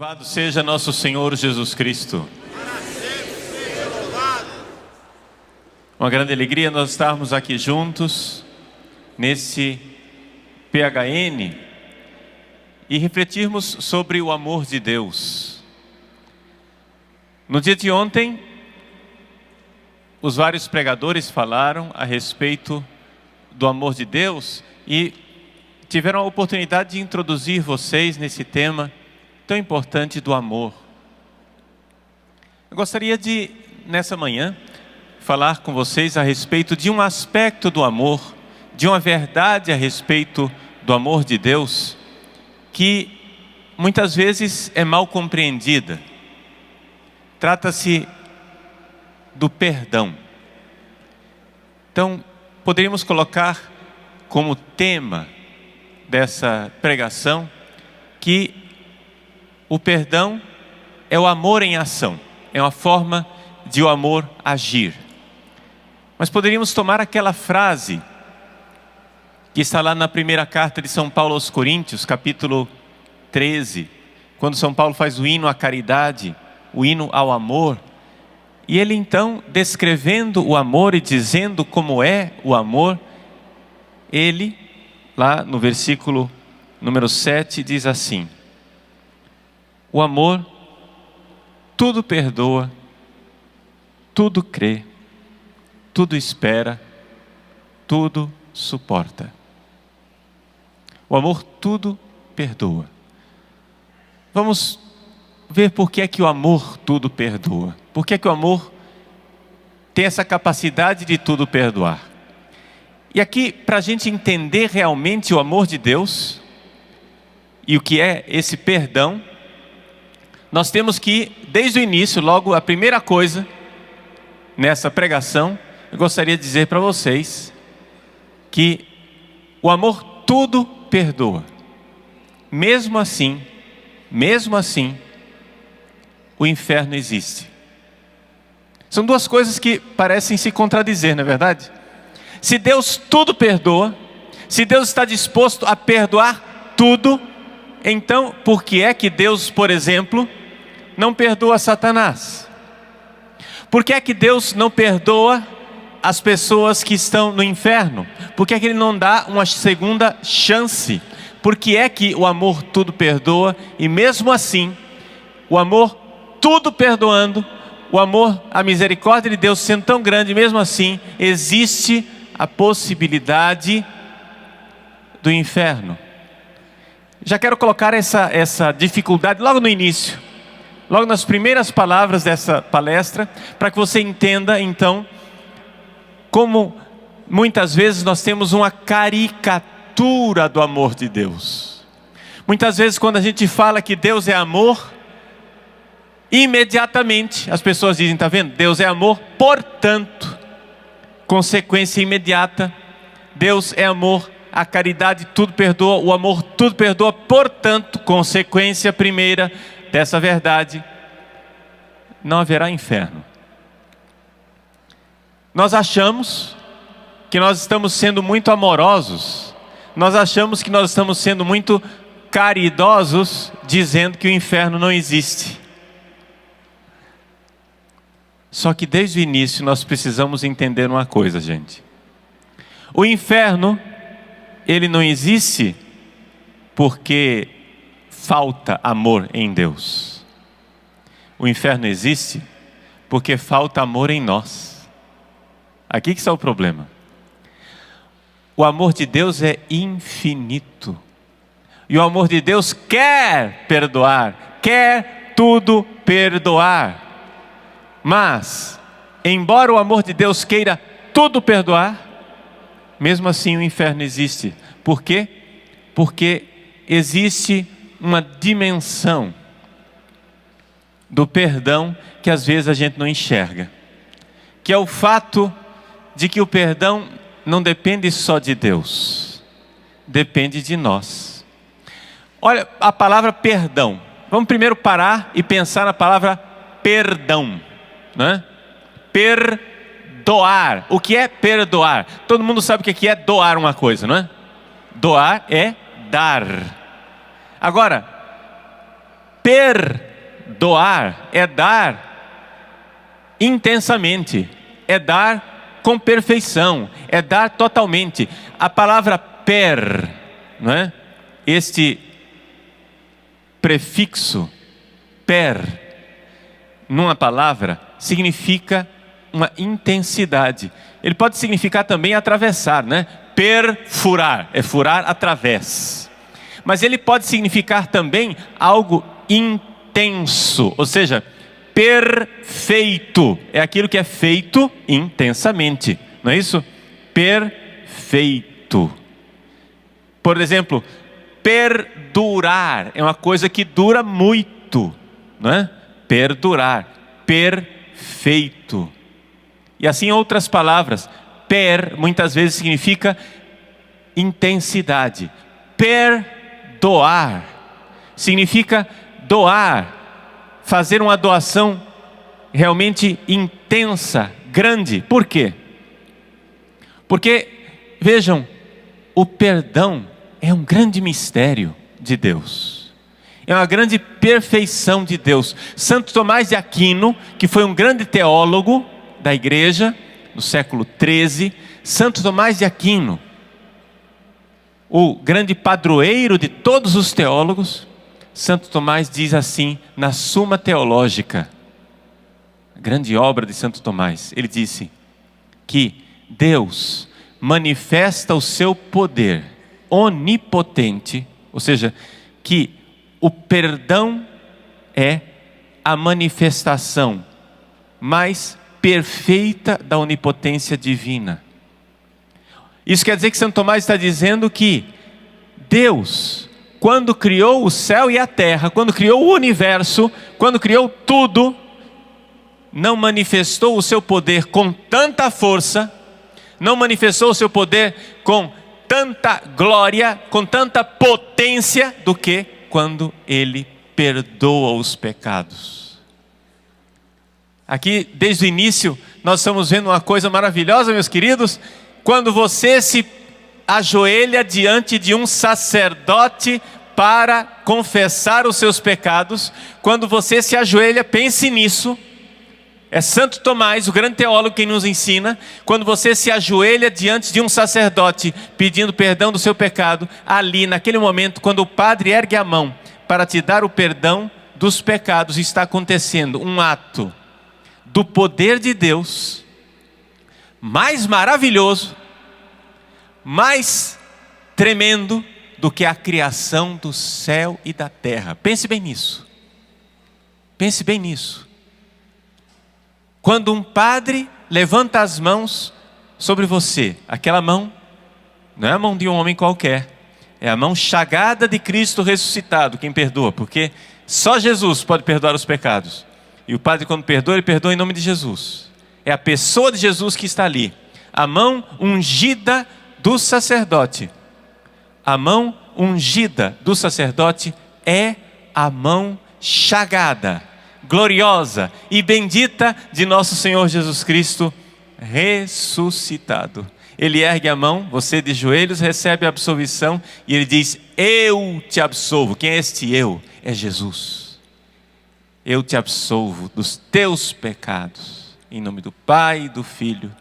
Louvado seja nosso Senhor Jesus Cristo. Para sempre seja louvado. Uma grande alegria nós estarmos aqui juntos, nesse PHN, e refletirmos sobre o amor de Deus. No dia de ontem, os vários pregadores falaram a respeito do amor de Deus e tiveram a oportunidade de introduzir vocês nesse tema tão importante do amor. Eu gostaria de, nessa manhã, falar com vocês a respeito de um aspecto do amor, de uma verdade a respeito do amor de Deus, que muitas vezes é mal compreendida. Trata-se do perdão. Então, poderíamos colocar como tema dessa pregação que o perdão é o amor em ação, é uma forma de o amor agir. Mas poderíamos tomar aquela frase que está lá na primeira carta de São Paulo aos Coríntios, capítulo 13, quando São Paulo faz o hino à caridade, o hino ao amor, e ele então, descrevendo o amor e dizendo como é o amor, ele, lá no versículo número 7, diz assim: o amor tudo perdoa, tudo crê, tudo espera, tudo suporta. O amor tudo perdoa. Vamos ver por que é que o amor tudo perdoa. Por que é que o amor tem essa capacidade de tudo perdoar? E aqui, para a gente entender realmente o amor de Deus e o que é esse perdão, nós temos que, desde o início, logo a primeira coisa nessa pregação, eu gostaria de dizer para vocês que o amor tudo perdoa. Mesmo assim, o inferno existe. São duas coisas que parecem se contradizer, não é verdade? Se Deus tudo perdoa, se Deus está disposto a perdoar tudo, então por que é que Deus, por exemplo, não perdoa Satanás? Por que é que Deus não perdoa as pessoas que estão no inferno? Por que é que Ele não dá uma segunda chance? Por que é que o amor tudo perdoa e mesmo assim, o amor tudo perdoando, o amor, a misericórdia de Deus sendo tão grande, mesmo assim, existe a possibilidade do inferno? Já quero colocar essa dificuldade logo no início, logo nas primeiras palavras dessa palestra, para que você entenda então como muitas vezes nós temos uma caricatura do amor de Deus. Muitas vezes quando a gente fala que Deus é amor, imediatamente as pessoas dizem: está vendo? Deus é amor, portanto, consequência imediata, Deus é amor, a caridade tudo perdoa, o amor tudo perdoa, portanto, consequência primeira dessa verdade, não haverá inferno. Nós achamos que nós estamos sendo muito amorosos, nós achamos que nós estamos sendo muito caridosos, dizendo que o inferno não existe. Só que desde o início nós precisamos entender uma coisa, gente. O inferno, ele não existe porque falta amor em Deus. O inferno existe porque falta amor em nós. Aqui que está o problema. O amor de Deus é infinito. E o amor de Deus quer perdoar, quer tudo perdoar. Mas, embora o amor de Deus queira tudo perdoar, mesmo assim o inferno existe. Por quê? Porque existe uma dimensão do perdão que às vezes a gente não enxerga, que é o fato de que o perdão não depende só de Deus, depende de nós. Olha a palavra perdão. Vamos primeiro parar e pensar na palavra perdão, né? Perdoar. O que é perdoar? Todo mundo sabe o que é doar uma coisa, não é? Doar é dar. Agora, perdoar é dar intensamente, é dar com perfeição, é dar totalmente. A palavra não é? Este prefixo numa palavra significa uma intensidade. Ele pode significar também atravessar, né? Perfurar, é furar através. Mas ele pode significar também algo intenso, ou seja, perfeito. É aquilo que é feito intensamente, não é isso? Perfeito. Por exemplo, perdurar é uma coisa que dura muito, não é? Perdurar, perfeito. E assim outras palavras. Muitas vezes significa intensidade. Perdoar significa doar, fazer uma doação realmente intensa, grande. Por quê? Porque, vejam, o perdão é um grande mistério de Deus. É uma grande perfeição de Deus. Santo Tomás de Aquino, que foi um grande teólogo da igreja, no século XIII, Santo Tomás de Aquino, o grande padroeiro de todos os teólogos, Santo Tomás diz assim, na Suma Teológica, a grande obra de Santo Tomás, ele disse que Deus manifesta o seu poder onipotente, ou seja, que o perdão é a manifestação mais perfeita da onipotência divina. Isso quer dizer que Santo Tomás está dizendo que Deus, quando criou o céu e a terra, quando criou o universo, quando criou tudo, não manifestou o seu poder com tanta força, não manifestou o seu poder com tanta glória, com tanta potência, do que quando Ele perdoa os pecados. Aqui, desde o início, nós estamos vendo uma coisa maravilhosa, meus queridos. Quando você se ajoelha diante de um sacerdote para confessar os seus pecados, quando você se ajoelha, pense nisso. É Santo Tomás, o grande teólogo, quem nos ensina. Quando você se ajoelha diante de um sacerdote pedindo perdão do seu pecado, ali naquele momento, quando o padre ergue a mão para te dar o perdão dos pecados, está acontecendo um ato do poder de Deus mais maravilhoso, mais tremendo do que a criação do céu e da terra. Pense bem nisso. Pense bem nisso. Quando um padre levanta as mãos sobre você, aquela mão não é a mão de um homem qualquer, é a mão chagada de Cristo ressuscitado, quem perdoa, porque só Jesus pode perdoar os pecados. E o padre, quando perdoa, ele perdoa em nome de Jesus. É a pessoa de Jesus que está ali. A mão ungida do sacerdote. A mão ungida do sacerdote é a mão chagada, gloriosa e bendita de nosso Senhor Jesus Cristo ressuscitado. Ele ergue a mão, você de joelhos recebe a absolvição e ele diz: eu te absolvo. Quem é este eu? É Jesus. Eu te absolvo dos teus pecados, em nome do Pai, do Filho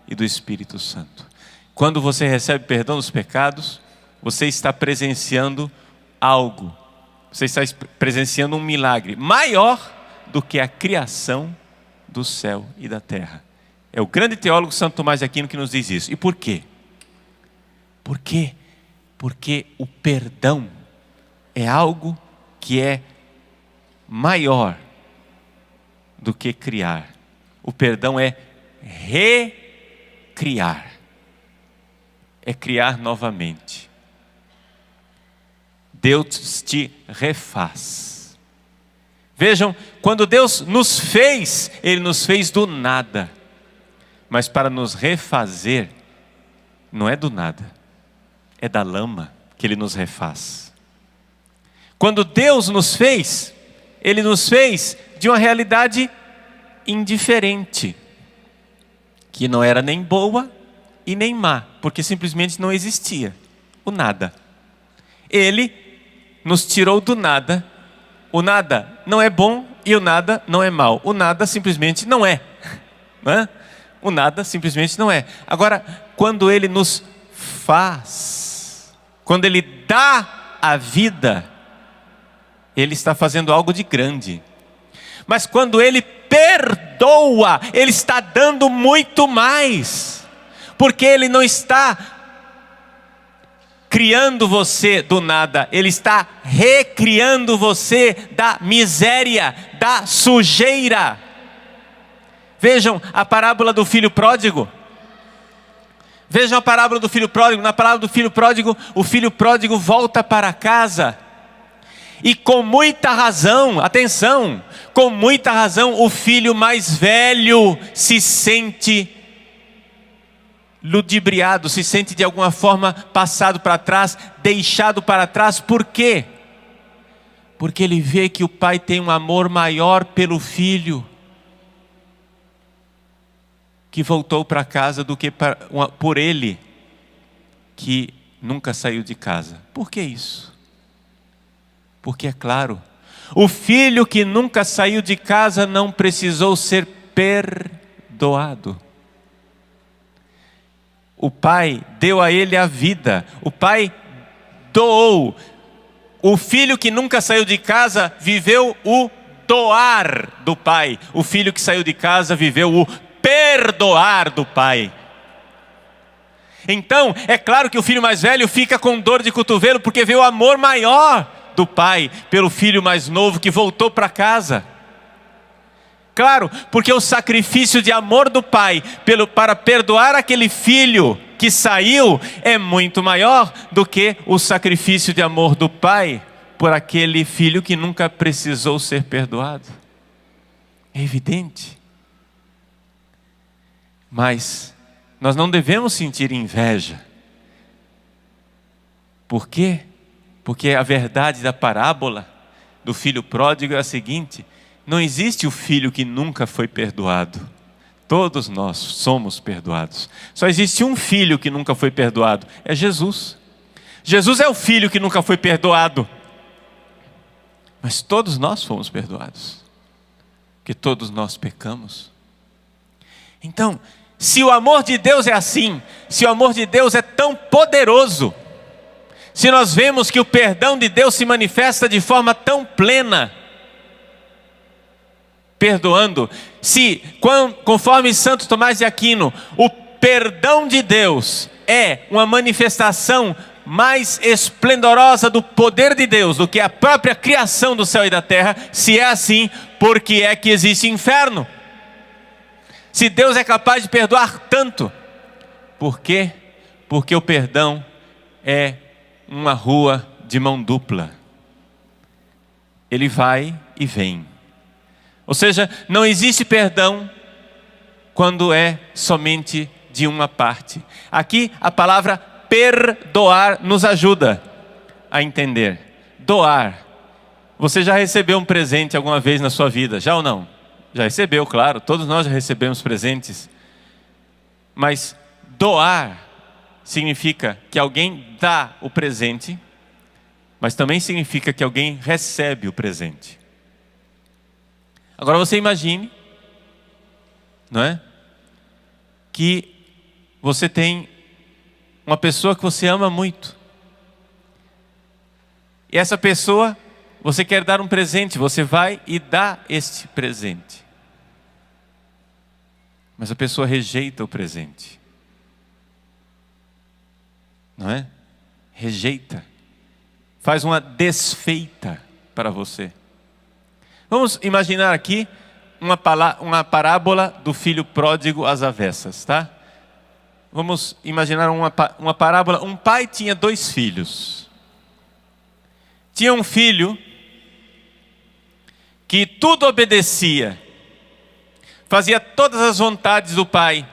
e do Espírito Santo. Quando você recebe perdão dos pecados, você está presenciando algo. Você está presenciando um milagre maior do que a criação do céu e da terra. É o grande teólogo Santo Tomás de Aquino que nos diz isso. E por quê? Por quê? Porque o perdão é algo que é maior do que criar. O perdão é recriar. É criar novamente. Deus te refaz. Vejam, quando Deus nos fez, Ele nos fez do nada. Mas para nos refazer, não é do nada, é da lama que Ele nos refaz. Quando Deus nos fez, Ele nos fez de uma realidade indiferente, que não era nem boa e nem má, porque simplesmente não existia o nada. Ele nos tirou do nada o nada não é bom e o nada não é mal. O nada simplesmente não é. Não é? O nada simplesmente não é. Agora, quando Ele nos faz, quando Ele dá a vida, Ele está fazendo algo de grande. Mas quando Ele perdoa, Ele está dando muito mais. Porque Ele não está criando você do nada, Ele está recriando você da miséria, da sujeira. Vejam a parábola do filho pródigo. Vejam a parábola do filho pródigo. Na parábola do filho pródigo, o filho pródigo volta para casa. E com muita razão, atenção, com muita razão, o filho mais velho se sente ludibriado, se sente de alguma forma passado para trás, deixado para trás. Por quê? Porque ele vê que o pai tem um amor maior pelo filho que voltou para casa do que por ele que nunca saiu de casa. Por que isso? Porque é claro, o filho que nunca saiu de casa não precisou ser perdoado. O pai deu a ele a vida, o pai doou. O filho que nunca saiu de casa viveu o doar do pai. O filho que saiu de casa viveu o perdoar do pai. Então, é claro que o filho mais velho fica com dor de cotovelo, porque vê o amor maior do pai pelo filho mais novo que voltou para casa. Claro, porque o sacrifício de amor do pai para perdoar aquele filho que saiu é muito maior do que o sacrifício de amor do pai por aquele filho que nunca precisou ser perdoado. É evidente. Mas nós não devemos sentir inveja. Por quê? Porque a verdade da parábola do filho pródigo é a seguinte: não existe o filho que nunca foi perdoado. Todos nós somos perdoados. Só existe um filho que nunca foi perdoado, é Jesus. Jesus é o filho que nunca foi perdoado. Mas todos nós fomos perdoados, porque todos nós pecamos. Então, se o amor de Deus é assim, se o amor de Deus é tão poderoso, se nós vemos que o perdão de Deus se manifesta de forma tão plena, perdoando, se, conforme Santo Tomás de Aquino, o perdão de Deus é uma manifestação mais esplendorosa do poder de Deus do que a própria criação do céu e da terra, se é assim, por que é que existe inferno? Se Deus é capaz de perdoar tanto, por quê? Porque o perdão é uma rua de mão dupla. Ele vai e vem. Ou seja, não existe perdão quando é somente de uma parte. Aqui a palavra perdoar nos ajuda a entender. Doar. Você já recebeu um presente alguma vez na sua vida? Já ou não? Já recebeu, claro. Todos nós já recebemos presentes. Mas doar significa que alguém dá o presente, mas também significa que alguém recebe o presente. Agora você imagine, não é? Que você tem uma pessoa que você ama muito. E essa pessoa, você quer dar um presente, você vai e dá este presente. Mas a pessoa rejeita o presente. Não é? Rejeita. Faz uma desfeita para você. Vamos imaginar aqui uma parábola do filho pródigo às avessas, tá? Vamos imaginar uma parábola. Um pai tinha 2 filhos. Tinha um filho que tudo obedecia, fazia todas as vontades do pai.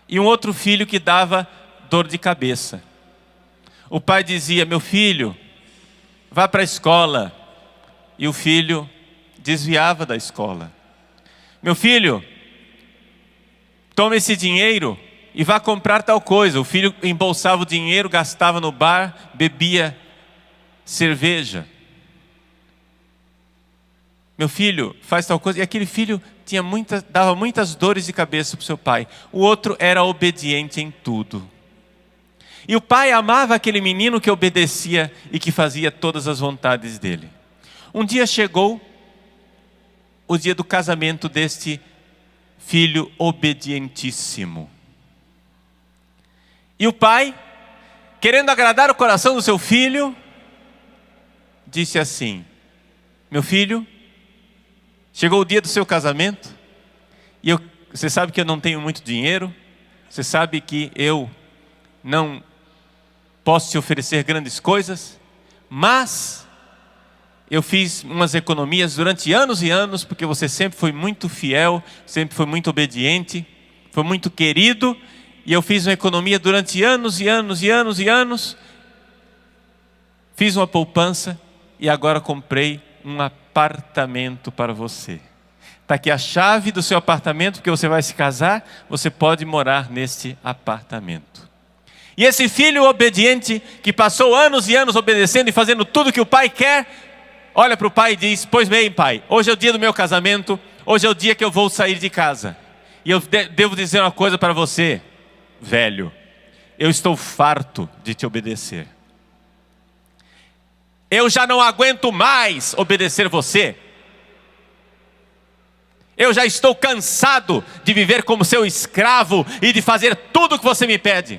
E um outro filho que dava dor de cabeça. O pai dizia: meu filho, vá para a escola. E o filho desviava da escola. Meu filho, tome esse dinheiro e vá comprar tal coisa. O filho embolsava o dinheiro, gastava no bar, bebia cerveja. meu filho faz tal coisa. E aquele filho dava muitas dores de cabeça para o seu pai. O outro era obediente em tudo. E o pai amava aquele menino que obedecia e que fazia todas as vontades dele. Um dia chegou o dia do casamento deste filho obedientíssimo. E o pai, querendo agradar o coração do seu filho, disse assim: meu filho, chegou o dia do seu casamento, e você sabe que eu não tenho muito dinheiro, você sabe que eu não posso te oferecer grandes coisas, mas eu fiz umas economias durante anos e anos, porque você sempre foi muito fiel, sempre foi muito obediente, foi muito querido, e eu fiz uma economia durante anos e anos e anos e anos, fiz uma poupança e agora comprei um apartamento para você. Está aqui a chave do seu apartamento, porque você vai se casar, você pode morar neste apartamento. E esse filho obediente, que passou anos e anos obedecendo e fazendo tudo que o pai quer, olha para o pai e diz: pois bem, pai, hoje é o dia do meu casamento, hoje é o dia que eu vou sair de casa. E eu devo dizer uma coisa para você, velho, eu estou farto de te obedecer. Eu já não aguento mais obedecer você. Eu já estou cansado de viver como seu escravo e de fazer tudo o que você me pede.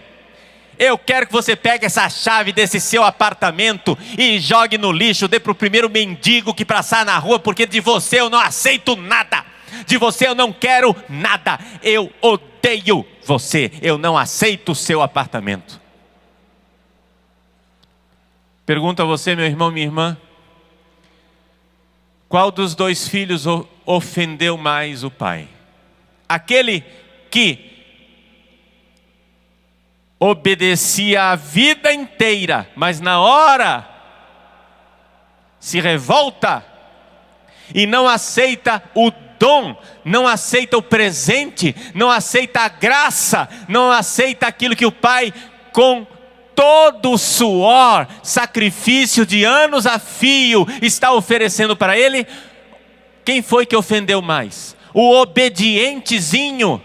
Eu quero que você pegue essa chave desse seu apartamento e jogue no lixo, dê para o primeiro mendigo que passar na rua, porque de você eu não aceito nada. De você eu não quero nada. Eu odeio você. Eu não aceito o seu apartamento. Pergunto a você, meu irmão, minha irmã, qual dos dois filhos ofendeu mais o pai? Aquele que obedecia a vida inteira, mas na hora se revolta e não aceita o dom, não aceita o presente, não aceita a graça, não aceita aquilo que o pai, com todo o suor, sacrifício de anos a fio, está oferecendo para ele? Quem foi que ofendeu mais? O obedientezinho,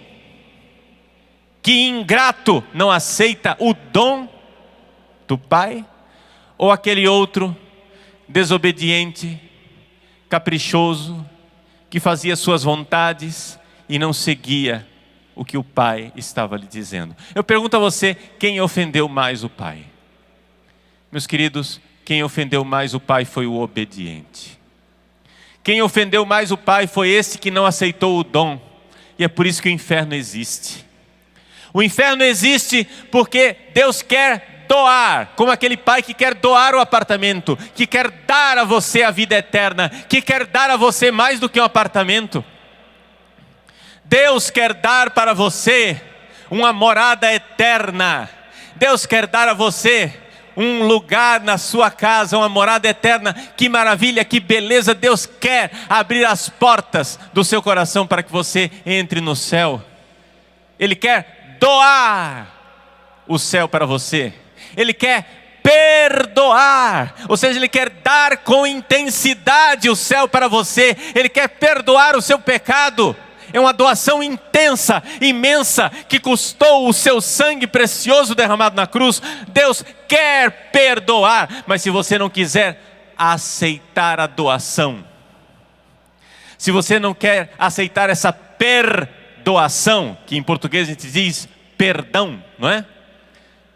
que ingrato não aceita o dom do pai? Ou aquele outro desobediente, caprichoso, que fazia suas vontades e não seguia o que o pai estava lhe dizendo? Eu pergunto a você, quem ofendeu mais o pai? Meus queridos, quem ofendeu mais o pai foi o obediente. Quem ofendeu mais o pai foi esse que não aceitou o dom. E é por isso que o inferno existe. O inferno existe porque Deus quer doar, como aquele pai que quer doar o apartamento, que quer dar a você a vida eterna, que quer dar a você mais do que um apartamento. Deus quer dar para você uma morada eterna. Deus quer dar a você um lugar na sua casa, uma morada eterna. Que maravilha, que beleza. Deus quer abrir as portas do seu coração para que você entre no céu. Ele quer doar o céu para você. Ele quer perdoar, ou seja, Ele quer dar com intensidade o céu para você. Ele quer perdoar o seu pecado. É uma doação intensa, imensa, que custou o seu sangue precioso derramado na cruz. Deus quer perdoar, mas se você não quiser aceitar a doação, se você não quer aceitar essa perdoação, que em português a gente diz perdão, não é?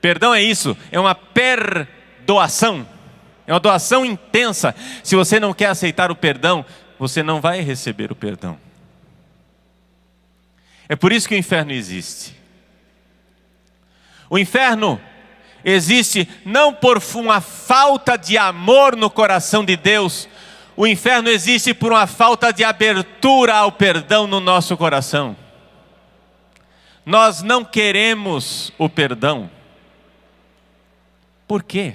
Perdão é isso, é uma perdoação, é uma doação intensa. Se você não quer aceitar o perdão, você não vai receber o perdão. É por isso que o inferno existe. O inferno existe não por uma falta de amor no coração de Deus. O inferno existe por uma falta de abertura ao perdão no nosso coração. Nós não queremos o perdão. Por quê?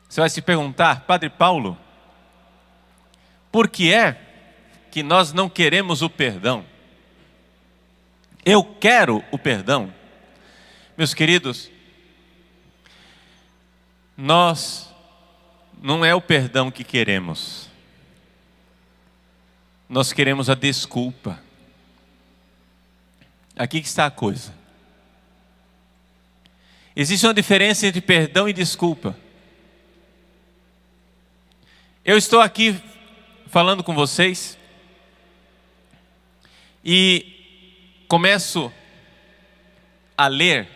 Você vai se perguntar, Padre Paulo, por que é que nós não queremos o perdão? Eu quero o perdão. Meus queridos, não é o perdão que queremos. nós queremos a desculpa. Aqui que está a coisa. Existe uma diferença entre perdão e desculpa. Eu estou aqui falando com vocês e começo a ler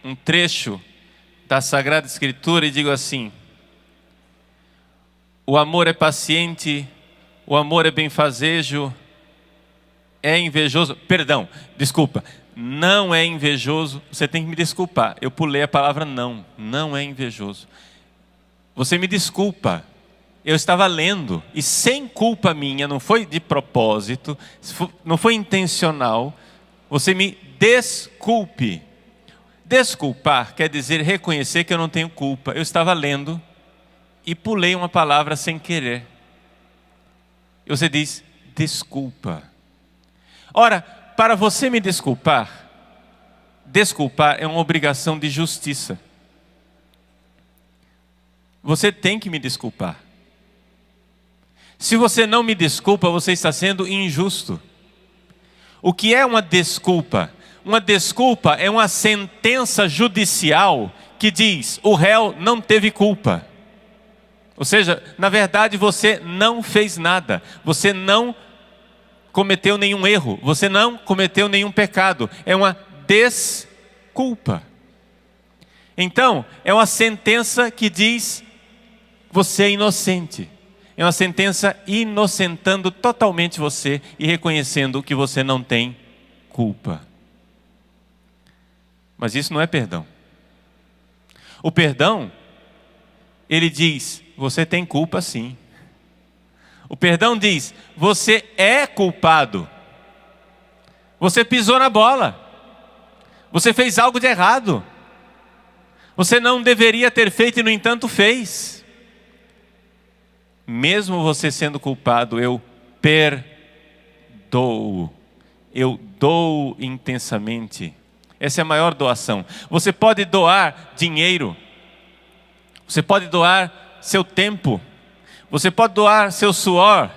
um trecho da Sagrada Escritura e digo assim: o amor é paciente, o amor é benfazejo, é invejoso. Perdão, desculpa, não é invejoso. Você tem que me desculpar, eu pulei a palavra não. Não é invejoso. Você me desculpa, eu estava lendo e sem culpa minha, não foi de propósito, não foi intencional. Você me desculpe. Desculpar quer dizer reconhecer que eu não tenho culpa. Eu estava lendo e pulei uma palavra sem querer. E você diz, desculpa. Ora, para você me desculpar, desculpar é uma obrigação de justiça. Você tem que me desculpar. Se você não me desculpa, você está sendo injusto. O que é uma desculpa? Uma desculpa é uma sentença judicial que diz, o réu não teve culpa. Ou seja, na verdade você não fez nada. Você não cometeu nenhum erro. Você não cometeu nenhum pecado. É uma desculpa. Então, é uma sentença que diz, você é inocente. É uma sentença inocentando totalmente você e reconhecendo que você não tem culpa. Mas isso não é perdão. O perdão, ele diz, você tem culpa sim. O perdão diz, você é culpado. Você pisou na bola. Você fez algo de errado. Você não deveria ter feito e no entanto fez. Mesmo você sendo culpado, eu perdoo. Eu dou intensamente. Essa é a maior doação. Você pode doar dinheiro. Você pode doar seu tempo. Você pode doar seu suor.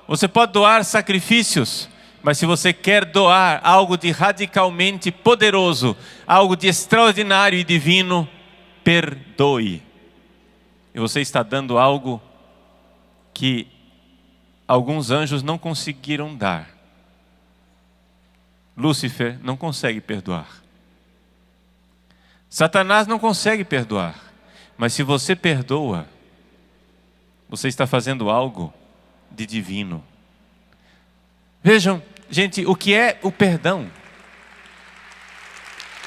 Você pode doar sacrifícios. Mas se você quer doar algo de radicalmente poderoso, algo de extraordinário e divino, perdoe. E você está dando algo que alguns anjos não conseguiram dar. Lúcifer não consegue perdoar. Satanás não consegue perdoar. Mas se você perdoa, você está fazendo algo de divino. Vejam, gente, o que é o perdão?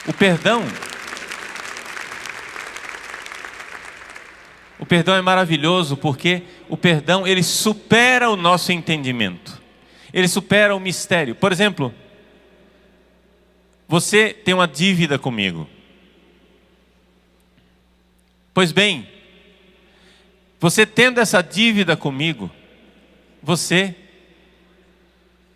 O perdão é maravilhoso porque o perdão, ele supera o nosso entendimento. Ele supera o mistério. Por exemplo, você tem uma dívida comigo. Pois bem, você tendo essa dívida comigo, você,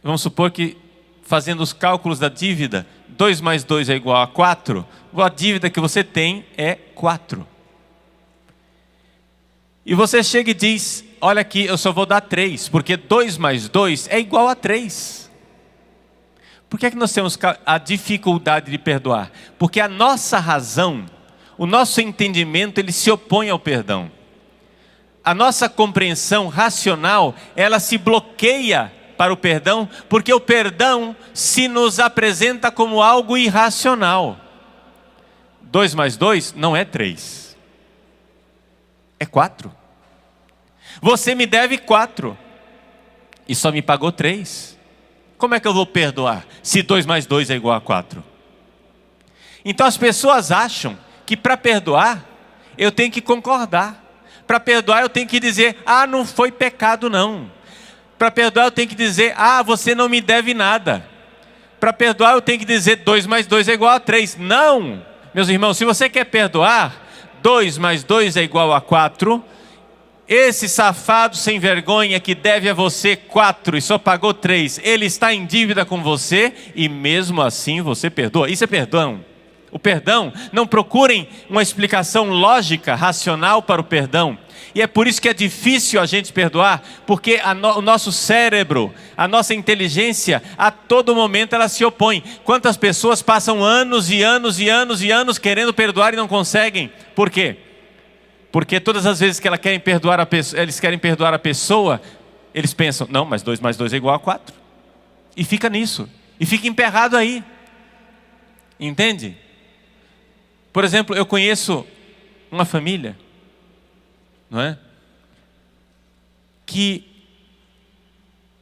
vamos supor que fazendo os cálculos da dívida, 2 mais 2 é igual a 4, a dívida que você tem é 4. E você chega e diz, olha aqui, eu só vou dar 3, porque 2 mais 2 é igual a 3. Por que é que nós temos a dificuldade de perdoar? Porque a nossa razão, o nosso entendimento, ele se opõe ao perdão. A nossa compreensão racional, ela se bloqueia para o perdão, porque o perdão se nos apresenta como algo irracional. 2 mais 2 não é 3. É 4. Você me deve 4 e só me pagou 3. Como é que eu vou perdoar se 2 mais 2 é igual a 4? Então as pessoas acham que para perdoar eu tenho que concordar. Para perdoar eu tenho que dizer, não foi pecado não. Para perdoar eu tenho que dizer, você não me deve nada. Para perdoar eu tenho que dizer 2 mais 2 é igual a 3. Não, meus irmãos, se você quer perdoar, 2 mais 2 é igual a 4. Esse safado sem vergonha que deve a você 4 e só pagou 3, ele está em dívida com você e mesmo assim você perdoa. Isso é perdão. o perdão. Não procurem uma explicação lógica, racional para o perdão. E é por isso que é difícil a gente perdoar, porque o nosso cérebro, a nossa inteligência, a todo momento ela se opõe. Quantas pessoas passam anos e anos e anos e anos querendo perdoar e não conseguem? Por quê? Porque todas as vezes que eles querem perdoar a pessoa, eles pensam, não, mas 2 mais 2 é igual a 4. E fica nisso. E fica emperrado aí. Entende? Por exemplo, eu conheço uma família, não é? Que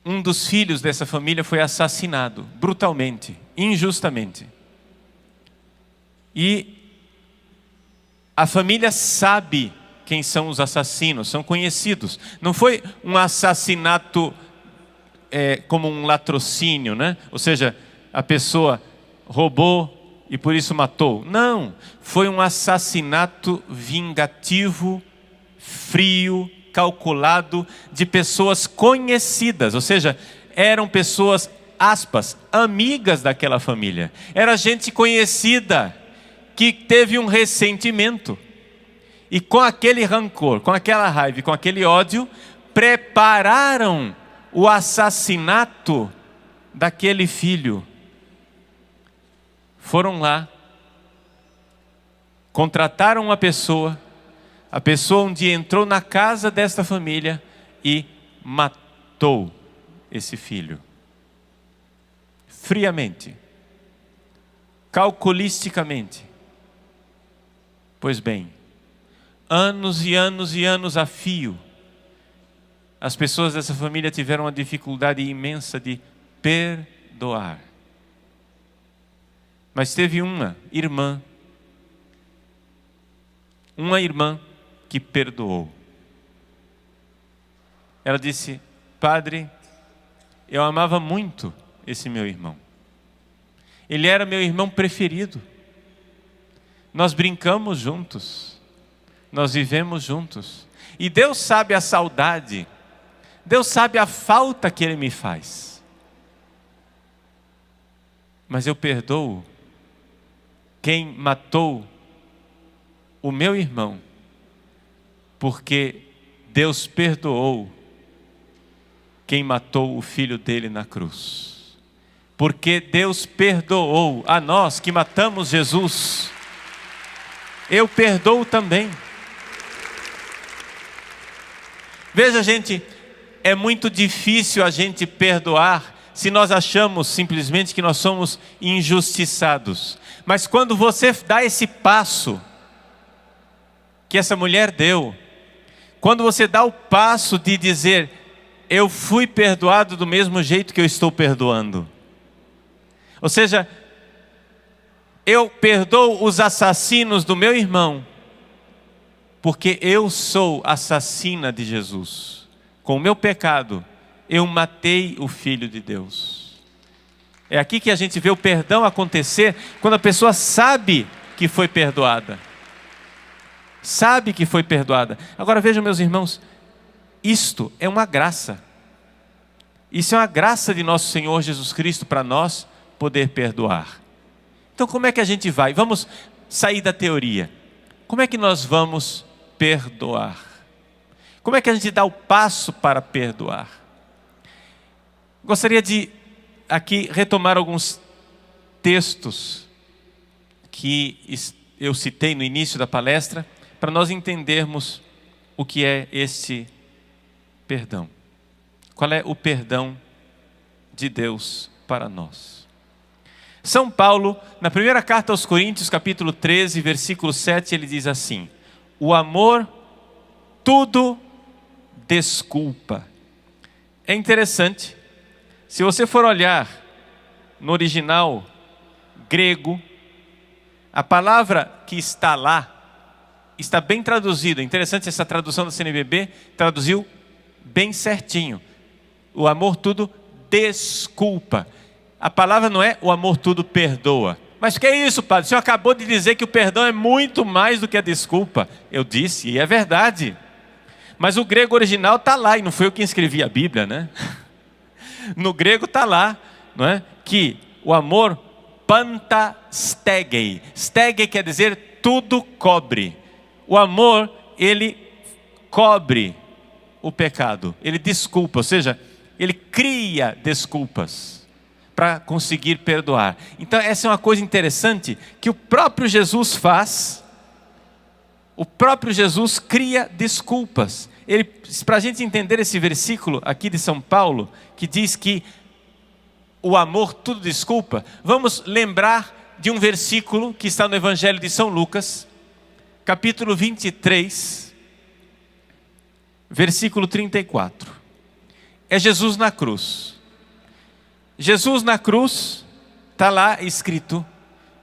um dos filhos dessa família foi assassinado brutalmente, injustamente. E a família sabe quem são os assassinos, são conhecidos. Não foi um assassinato como um latrocínio, né? Ou seja, a pessoa roubou e por isso matou. Não, foi um assassinato vingativo, frio, calculado, de pessoas conhecidas. Ou seja, eram pessoas, aspas, amigas daquela família. Era gente conhecida, que teve um ressentimento. E com aquele rancor, com aquela raiva, com aquele ódio, prepararam o assassinato daquele filho. Foram lá, contrataram uma pessoa, a pessoa um dia entrou na casa desta família e matou esse filho. Friamente, calculisticamente. Pois bem, anos e anos e anos a fio, as pessoas dessa família tiveram uma dificuldade imensa de perdoar. Mas teve uma irmã que perdoou. Ela disse, padre, eu amava muito esse meu irmão. Ele era meu irmão preferido. Nós brincamos juntos, nós vivemos juntos. E Deus sabe a saudade, Deus sabe a falta que Ele me faz. Mas eu perdoo quem matou o meu irmão, porque Deus perdoou quem matou o filho dele na cruz. Porque Deus perdoou a nós que matamos Jesus. Eu perdoo também. Veja, gente, é muito difícil a gente perdoar se nós achamos simplesmente que nós somos injustiçados. Mas quando você dá esse passo que essa mulher deu, quando você dá o passo de dizer, eu fui perdoado do mesmo jeito que eu estou perdoando. Ou seja, eu perdoo os assassinos do meu irmão, porque eu sou assassina de Jesus. Com o meu pecado, eu matei o Filho de Deus. É aqui que a gente vê o perdão acontecer, quando a pessoa sabe que foi perdoada. Sabe que foi perdoada. Agora vejam, meus irmãos, isto é uma graça. Isso é uma graça de nosso Senhor Jesus Cristo para nós poder perdoar. Então como é que a gente vai? Vamos sair da teoria. Como é que nós vamos perdoar? Como é que a gente dá o passo para perdoar? Gostaria de aqui retomar alguns textos que eu citei no início da palestra, para nós entendermos o que é esse perdão. Qual é o perdão de Deus para nós? São Paulo, na primeira carta aos Coríntios, capítulo 13, versículo 7, ele diz assim: o amor tudo desculpa. É interessante, se você for olhar no original grego, a palavra que está lá, está bem traduzida. Interessante, essa tradução da CNBB traduziu bem certinho. O amor tudo desculpa. A palavra não é o amor tudo perdoa. Mas o que é isso, padre? O senhor acabou de dizer que o perdão é muito mais do que a desculpa. Eu disse, e é verdade. Mas o grego original está lá, e não foi eu que escrevi a Bíblia, né? No grego está lá, não é? Que o amor panta stegei. Stegei quer dizer tudo cobre. O amor, ele cobre o pecado. Ele desculpa, ou seja, ele cria desculpas para conseguir perdoar. Então essa é uma coisa interessante que o próprio Jesus faz. O próprio Jesus cria desculpas. Para a gente entender esse versículo aqui de São Paulo, que diz que o amor tudo desculpa, vamos lembrar de um versículo que está no Evangelho de São Lucas, capítulo 23, versículo 34. É Jesus na cruz. Jesus na cruz, está lá escrito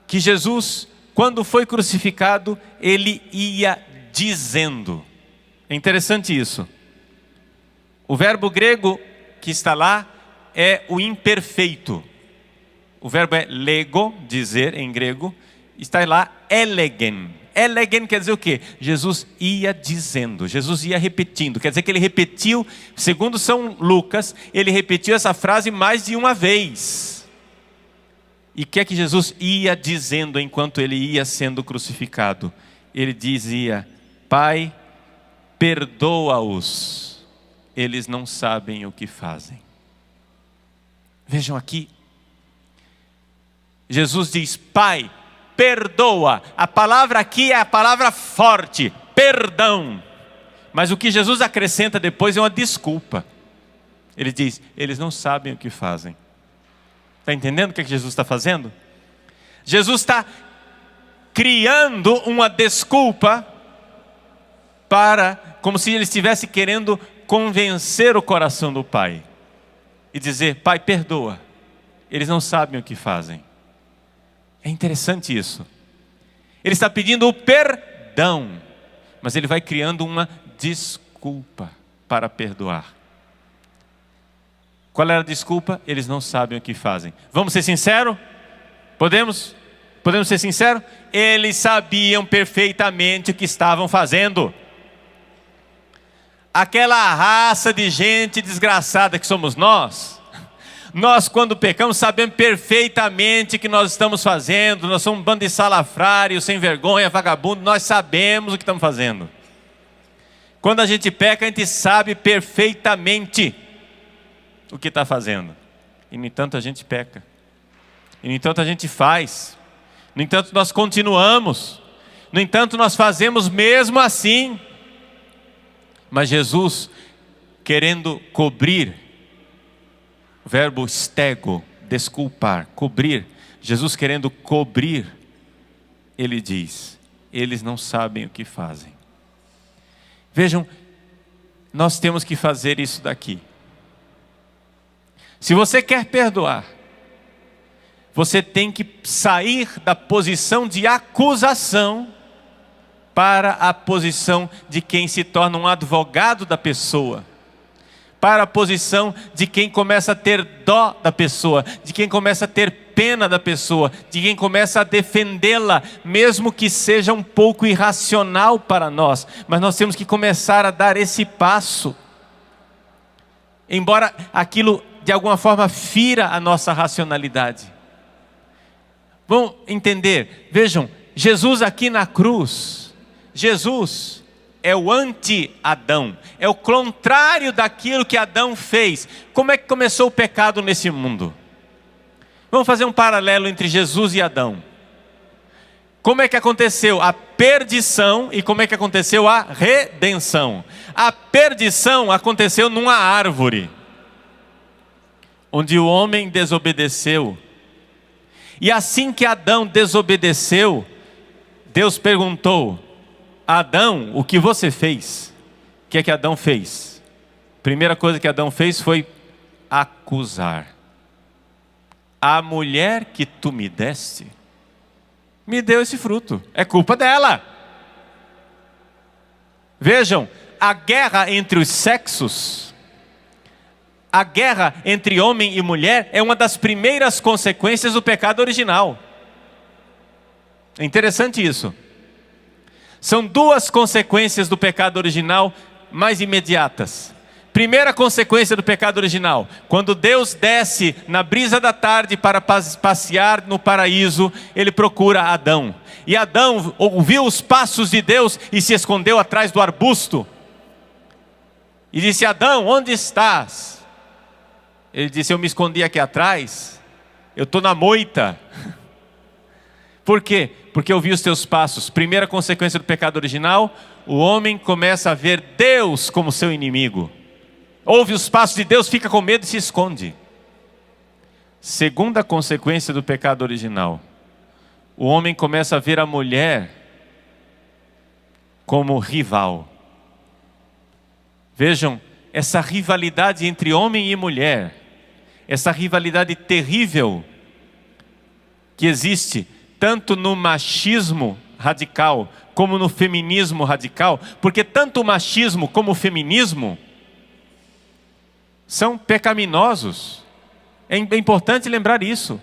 que Jesus, quando foi crucificado, ele ia dizendo. É interessante isso. O verbo grego que está lá é o imperfeito. O verbo é lego, dizer em grego. Está lá elegen. Elegen quer dizer o quê? Jesus ia dizendo, Jesus ia repetindo. Quer dizer que ele repetiu, segundo São Lucas, ele repetiu essa frase mais de uma vez. E o que é que Jesus ia dizendo enquanto ele ia sendo crucificado? Ele dizia: Pai, perdoa-os, eles não sabem o que fazem. Vejam aqui, Jesus diz: Pai, perdoa. A palavra aqui é a palavra forte, perdão. Mas o que Jesus acrescenta depois é uma desculpa. Ele diz: eles não sabem o que fazem. Está entendendo o que Jesus está fazendo? Jesus está criando uma desculpa como se ele estivesse querendo convencer o coração do Pai. E dizer: Pai, perdoa. Eles não sabem o que fazem. É interessante isso. Ele está pedindo o perdão, mas ele vai criando uma desculpa para perdoar. Qual era a desculpa? Eles não sabem o que fazem. Vamos ser sinceros? Podemos ser sinceros? Eles sabiam perfeitamente o que estavam fazendo. Aquela raça de gente desgraçada que somos nós quando pecamos sabemos perfeitamente o que nós estamos fazendo. Nós somos um bando de salafrários, sem vergonha, vagabundo. Nós sabemos o que estamos fazendo. Quando a gente peca, a gente sabe perfeitamente o que está fazendo. E no entanto a gente peca. E no entanto a gente faz. No entanto nós continuamos. No entanto nós fazemos mesmo assim. Mas Jesus, querendo cobrir, o verbo stego, desculpar, cobrir. Jesus querendo cobrir, ele diz: eles não sabem o que fazem. Vejam, nós temos que fazer isso daqui. Se você quer perdoar, você tem que sair da posição de acusação para a posição de quem se torna um advogado da pessoa, para a posição de quem começa a ter dó da pessoa, de quem começa a ter pena da pessoa, de quem começa a defendê-la, mesmo que seja um pouco irracional para nós, mas nós temos que começar a dar esse passo, embora aquilo de alguma forma fira a nossa racionalidade. Vão entender, vejam, Jesus aqui na cruz, Jesus é o anti-Adão, é o contrário daquilo que Adão fez. Como é que começou o pecado nesse mundo? Vamos fazer um paralelo entre Jesus e Adão. Como é que aconteceu a perdição e como é que aconteceu a redenção? A perdição aconteceu numa árvore, onde o homem desobedeceu. E assim que Adão desobedeceu, Deus perguntou: Adão, o que você fez? O que é que Adão fez? Primeira coisa que Adão fez foi acusar. A mulher que tu me deste, me deu esse fruto, é culpa dela. Vejam, a guerra entre os sexos, a guerra entre homem e mulher é uma das primeiras consequências do pecado original. É interessante isso. São duas consequências do pecado original mais imediatas. Primeira consequência do pecado original: quando Deus desce na brisa da tarde para passear no paraíso, Ele procura Adão. E Adão ouviu os passos de Deus e se escondeu atrás do arbusto. E disse: Adão, onde estás? Ele disse: eu me escondi aqui atrás, eu estou na moita. Por quê? Porque eu vi os teus passos. Primeira consequência do pecado original: o homem começa a ver Deus como seu inimigo. Ouve os passos de Deus, fica com medo e se esconde. Segunda consequência do pecado original: o homem começa a ver a mulher como rival. Vejam, essa rivalidade entre homem e mulher, essa rivalidade terrível que existe tanto no machismo radical como no feminismo radical, porque tanto o machismo como o feminismo são pecaminosos. É importante lembrar isso.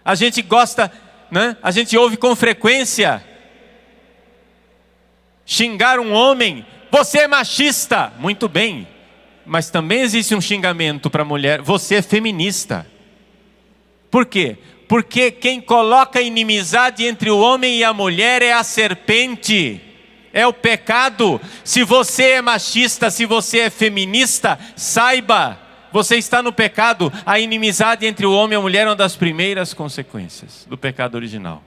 A gente gosta, né? A gente ouve com frequência xingar um homem: você é machista. Muito bem, mas também existe um xingamento para a mulher: você é feminista. Por quê? Porque quem coloca inimizade entre o homem e a mulher é a serpente, é o pecado. Se você é machista, se você é feminista, saiba, você está no pecado. A inimizade entre o homem e a mulher é uma das primeiras consequências do pecado original.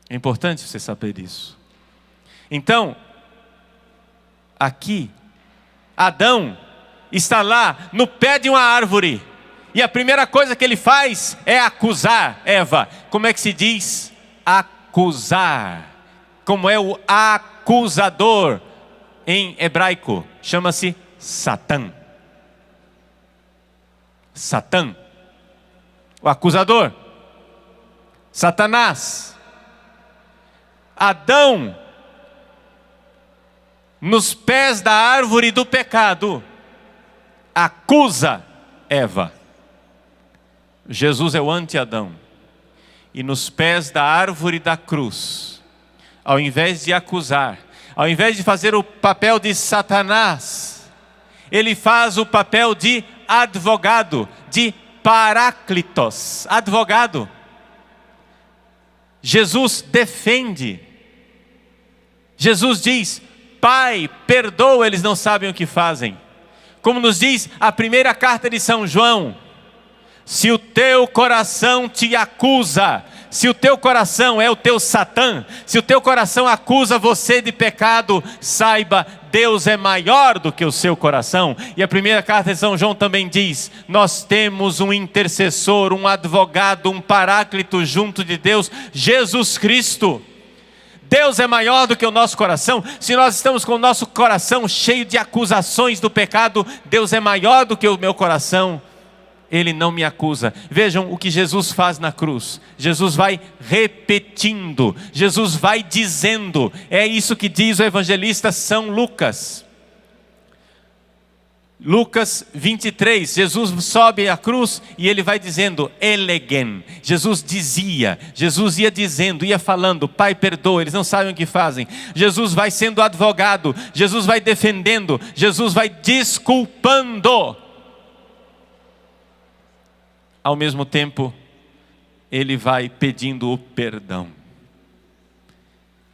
É importante você saber isso. Então, aqui, Adão está lá no pé de uma árvore, e a primeira coisa que ele faz é acusar Eva. Como é que se diz? Acusar. Como é o acusador em hebraico? Chama-se Satã. Satã, o acusador. Satanás. Adão, nos pés da árvore do pecado, acusa Eva. Jesus é o anti-Adão. E nos pés da árvore da cruz, ao invés de acusar, ao invés de fazer o papel de Satanás, ele faz o papel de advogado, de paráclitos, advogado. Jesus defende. Jesus diz: Pai, perdoa, eles não sabem o que fazem. Como nos diz a primeira carta de São João: se o teu coração te acusa, se o teu coração é o teu Satã, se o teu coração acusa você de pecado, saiba, Deus é maior do que o seu coração. E a primeira carta de São João também diz: nós temos um intercessor, um advogado, um paráclito junto de Deus, Jesus Cristo. Deus é maior do que o nosso coração. Se nós estamos com o nosso coração cheio de acusações do pecado, Deus é maior do que o meu coração. Ele não me acusa. Vejam o que Jesus faz na cruz. Jesus vai repetindo, Jesus vai dizendo. É isso que diz o evangelista São Lucas. Lucas 23, Jesus sobe à cruz e ele vai dizendo, elegen. Jesus dizia, Jesus ia dizendo, ia falando, Pai, perdoa, eles não sabem o que fazem. Jesus vai sendo advogado, Jesus vai defendendo, Jesus vai desculpando. Ao mesmo tempo, ele vai pedindo o perdão.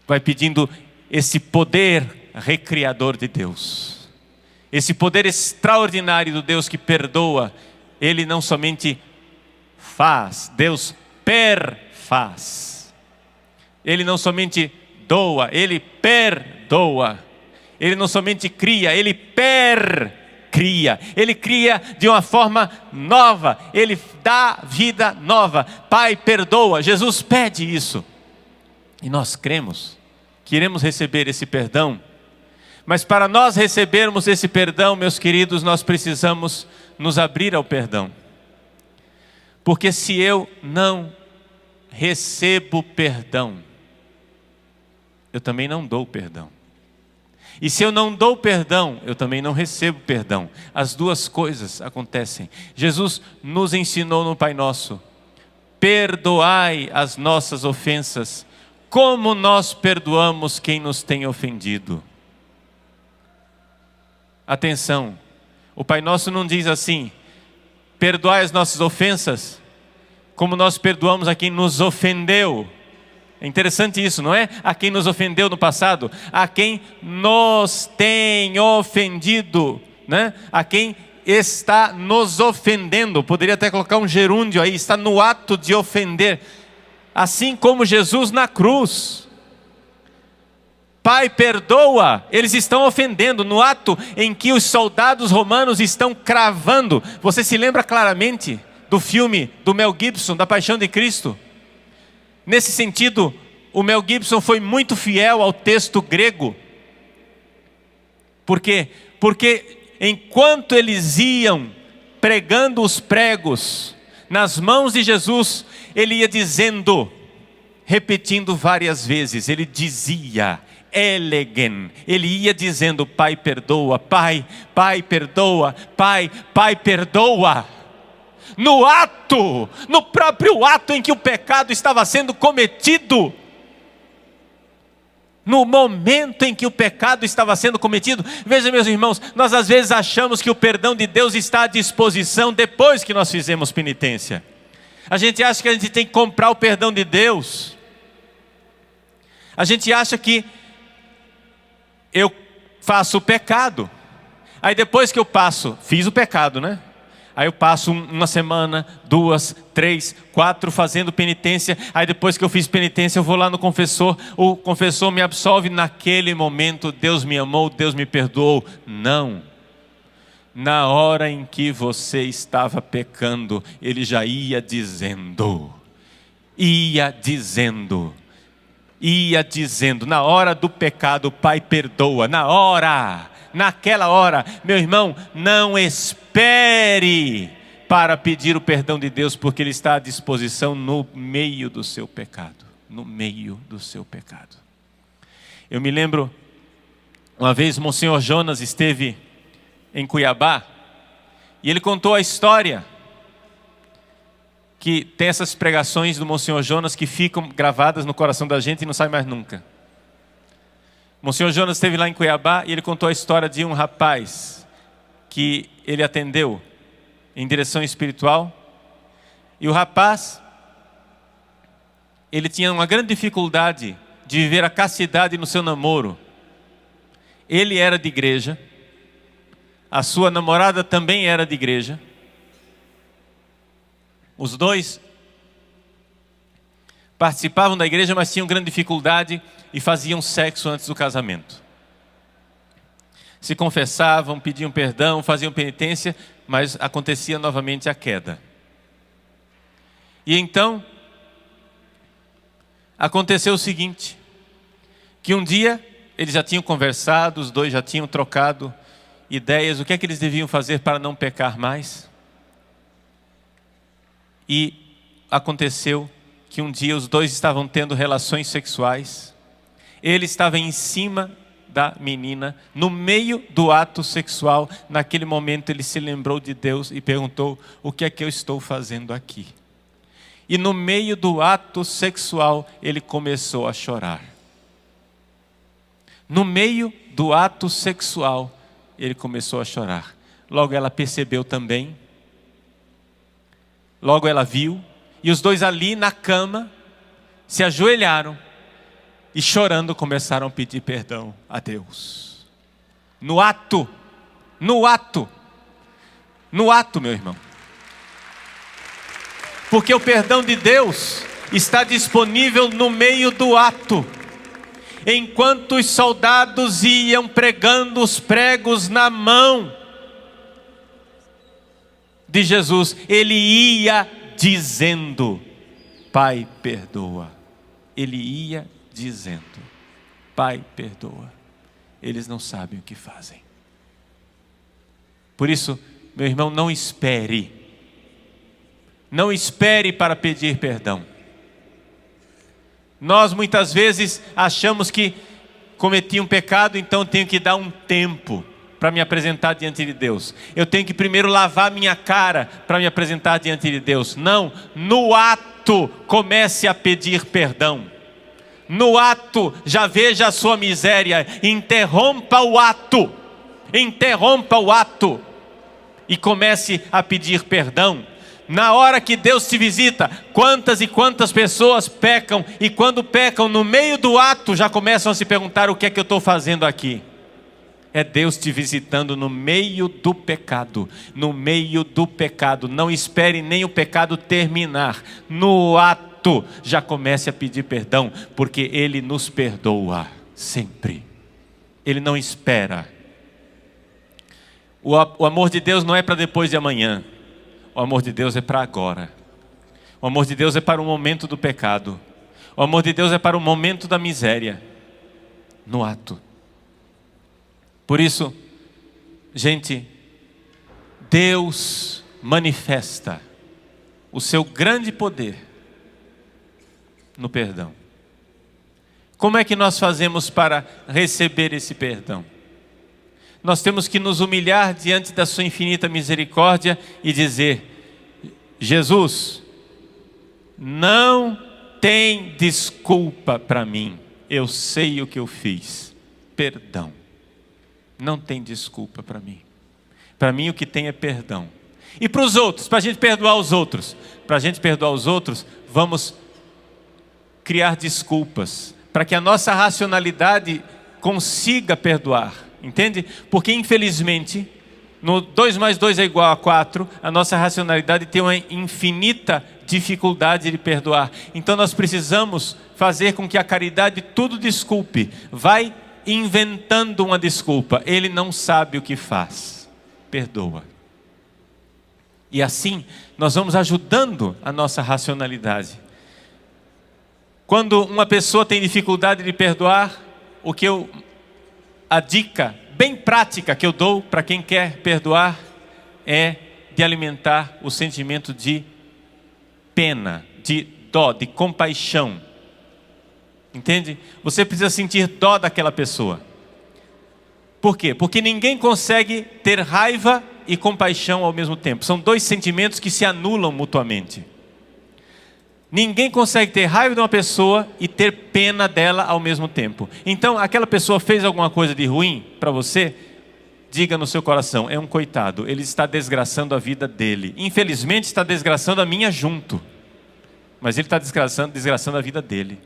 Vai pedindo esse poder recriador de Deus. Esse poder extraordinário do Deus que perdoa. Ele não somente faz, Deus perfaz. Ele não somente doa, Ele perdoa. Ele não somente cria, Ele cria. Ele cria de uma forma nova. Ele dá vida nova. Pai, perdoa. Jesus pede isso. E nós cremos, queremos receber esse perdão. Mas para nós recebermos esse perdão, meus queridos, nós precisamos nos abrir ao perdão. Porque se eu não recebo perdão, eu também não dou perdão. E se eu não dou perdão, eu também não recebo perdão. As duas coisas acontecem. Jesus nos ensinou no Pai Nosso: perdoai as nossas ofensas, como nós perdoamos quem nos tem ofendido. Atenção, o Pai Nosso não diz assim: perdoai as nossas ofensas, como nós perdoamos a quem nos ofendeu. É interessante isso, não é? A quem nos ofendeu no passado, a quem nos tem ofendido, né? A quem está nos ofendendo. Poderia até colocar um gerúndio aí, está no ato de ofender. Assim como Jesus na cruz. Pai, perdoa, eles estão ofendendo no ato em que os soldados romanos estão cravando. Você se lembra claramente do filme do Mel Gibson, da Paixão de Cristo? Nesse sentido, o Mel Gibson foi muito fiel ao texto grego. Por quê? Porque enquanto eles iam pregando os pregos nas mãos de Jesus, ele ia dizendo, repetindo várias vezes, ele dizia, elegen, ele ia dizendo, Pai perdoa, Pai, Pai perdoa, Pai, Pai perdoa. No ato, no próprio ato em que o pecado estava sendo cometido, no momento em que o pecado estava sendo cometido. Veja, meus irmãos, nós às vezes achamos que o perdão de Deus está à disposição depois que nós fizemos penitência. A gente acha que a gente tem que comprar o perdão de Deus. A gente acha que eu faço o pecado, aí depois que eu fiz o pecado, né? Aí eu passo uma semana, 2, 3, 4 fazendo penitência. Aí depois que eu fiz penitência eu vou lá no confessor. O confessor me absolve. Naquele momento Deus me amou, Deus me perdoou. Não. Na hora em que você estava pecando, Ele já ia dizendo. Na hora do pecado, Pai perdoa. Naquela hora, meu irmão, não espere para pedir o perdão de Deus, porque Ele está à disposição no meio do seu pecado. No meio do seu pecado. Eu me lembro, uma vez Monsenhor Jonas esteve em Cuiabá, e ele contou a história, que tem essas pregações do Monsenhor Jonas que ficam gravadas no coração da gente e não saem mais nunca. Monsenhor Jonas esteve lá em Cuiabá e ele contou a história de um rapaz que ele atendeu em direção espiritual. E o rapaz, ele tinha uma grande dificuldade de viver a castidade no seu namoro. Ele era de igreja, a sua namorada também era de igreja. Os dois participavam da igreja, mas tinham grande dificuldade e faziam sexo antes do casamento. Se confessavam, pediam perdão, faziam penitência, mas acontecia novamente a queda. E então, aconteceu o seguinte, que um dia eles já tinham conversado, os dois já tinham trocado ideias, o que é que eles deviam fazer para não pecar mais. E aconteceu que um dia os dois estavam tendo relações sexuais. Ele estava em cima da menina, no meio do ato sexual. Naquele momento ele se lembrou de Deus e perguntou, o que é que eu estou fazendo aqui? E no meio do ato sexual ele começou a chorar. No meio do ato sexual ele começou a chorar. Logo ela percebeu também. Logo ela viu. E os dois ali na cama se ajoelharam e chorando começaram a pedir perdão a Deus. No ato, meu irmão. Porque o perdão de Deus está disponível no meio do ato. Enquanto os soldados iam pregando os pregos na mão de Jesus, ele ia dizendo, Pai perdoa. Ele ia dizendo, Pai perdoa. Eles não sabem o que fazem. Por isso, meu irmão, não espere. Não espere para pedir perdão. Nós muitas vezes achamos que cometi um pecado, então tenho que dar um tempo para me apresentar diante de Deus. Eu tenho que primeiro lavar minha cara para me apresentar diante de Deus. Não, no ato comece a pedir perdão. No ato já veja a sua miséria, interrompa o ato Interrompa o ato e comece a pedir perdão. Na hora que Deus te visita, quantas e quantas pessoas pecam, e quando pecam, no meio do ato, já começam a se perguntar: o que é que eu estou fazendo aqui? É Deus te visitando no meio do pecado. No meio do pecado. Não espere nem o pecado terminar. No ato, já comece a pedir perdão, porque Ele nos perdoa sempre. Ele não espera. O amor de Deus não é para depois de amanhã. O amor de Deus é para agora. O amor de Deus é para o momento do pecado. O amor de Deus é para o momento da miséria. No ato. Por isso, gente, Deus manifesta o seu grande poder no perdão. Como é que nós fazemos para receber esse perdão? Nós temos que nos humilhar diante da sua infinita misericórdia e dizer: Jesus, não tem desculpa para mim. Eu sei o que eu fiz. Perdão. Não tem desculpa para mim. Para mim o que tem é perdão. E para os outros, para a gente perdoar os outros. Para a gente perdoar os outros, vamos criar desculpas. Para que a nossa racionalidade consiga perdoar. Entende? Porque infelizmente, no 2 mais 2 é igual a 4, a nossa racionalidade tem uma infinita dificuldade de perdoar. Então nós precisamos fazer com que a caridade tudo desculpe. Vai inventando uma desculpa. Ele não sabe o que faz. Perdoa. E assim nós vamos ajudando a nossa racionalidade. Quando uma pessoa tem dificuldade de perdoar, a dica bem prática que eu dou para quem quer perdoar é de alimentar o sentimento de pena, de dó, de compaixão. Entende? Você precisa sentir dó daquela pessoa. Por quê? Porque ninguém consegue ter raiva e compaixão ao mesmo tempo. São dois sentimentos que se anulam mutuamente. Ninguém consegue ter raiva de uma pessoa e ter pena dela ao mesmo tempo. Então, aquela pessoa fez alguma coisa de ruim para você, diga no seu coração: é um coitado, ele está desgraçando a vida dele. Infelizmente está desgraçando a minha junto, mas ele está desgraçando a vida dele.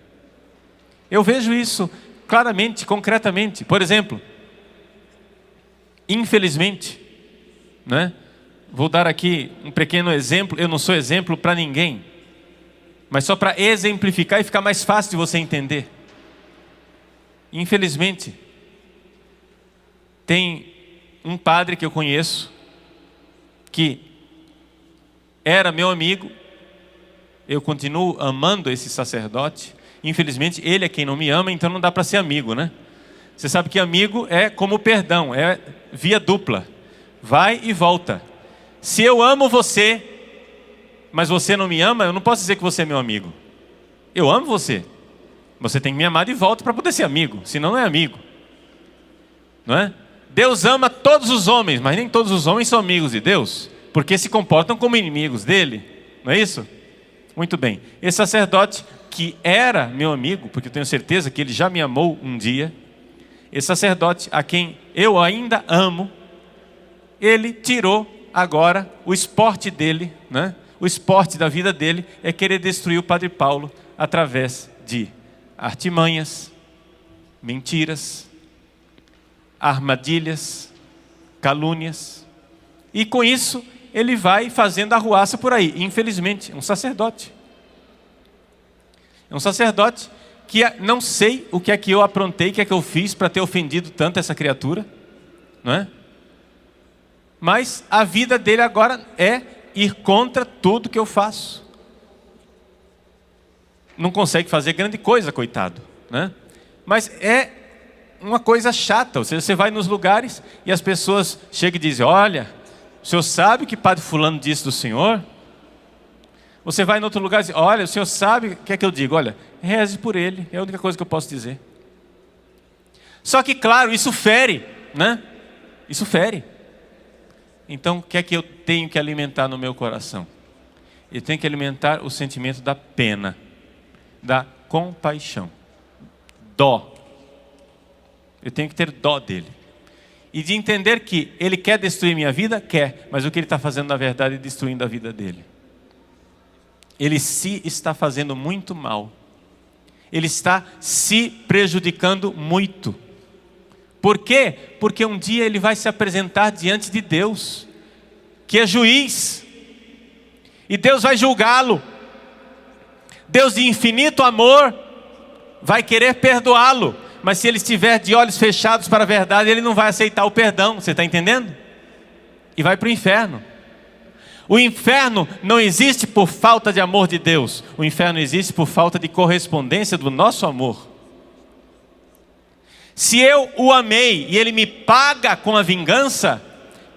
Eu vejo isso claramente, concretamente. Por exemplo, infelizmente, né? Vou dar aqui um pequeno exemplo. Eu não sou exemplo para ninguém, mas só para exemplificar e ficar mais fácil de você entender. Infelizmente, tem um padre que eu conheço, que era meu amigo, eu continuo amando esse sacerdote. Infelizmente, ele é quem não me ama, então não dá para ser amigo, né? Você sabe que amigo é como perdão, é via dupla, vai e volta. Se eu amo você, mas você não me ama, eu não posso dizer que você é meu amigo. Eu amo você. Você tem que me amar de volta para poder ser amigo, senão não é amigo. Não é? Deus ama todos os homens, mas nem todos os homens são amigos de Deus, porque se comportam como inimigos dele. Não é isso? Muito bem. Esse sacerdote, que era meu amigo, porque eu tenho certeza que ele já me amou um dia, esse sacerdote a quem eu ainda amo, ele tirou agora o esporte dele, né? O esporte da vida dele é querer destruir o Padre Paulo através de artimanhas, mentiras, armadilhas, calúnias. E com isso ele vai fazendo arruaça por aí. Infelizmente, é um sacerdote. É um sacerdote que não sei o que é que eu aprontei, o que é que eu fiz para ter ofendido tanto essa criatura, não é? Mas a vida dele agora é ir contra tudo que eu faço. Não consegue fazer grande coisa, coitado, né? Mas é uma coisa chata. Ou seja, você vai nos lugares e as pessoas chegam e dizem: olha, o senhor sabe o que Padre fulano disse do senhor? Você vai em outro lugar e diz: olha, o senhor sabe o que é que eu digo? Olha, reze por ele, é a única coisa que eu posso dizer. Só que, claro, isso fere, né? Isso fere. Então, o que é que eu tenho que alimentar no meu coração? Eu tenho que alimentar o sentimento da pena, da compaixão, dó. Eu tenho que ter dó dele. e de entender que Ele quer destruir minha vida? Quer, mas o que Ele está fazendo na verdade é destruindo a vida dele. Ele se está fazendo muito mal. Ele está se prejudicando muito. Por quê? Porque um dia ele vai se apresentar diante de Deus, que é juiz, e Deus vai julgá-lo. Deus de infinito amor vai querer perdoá-lo, mas se ele estiver de olhos fechados para a verdade, ele não vai aceitar o perdão, você está entendendo? E vai para o inferno. O inferno não existe por falta de amor de Deus, o inferno existe por falta de correspondência do nosso amor. Se eu o amei e ele me paga com a vingança,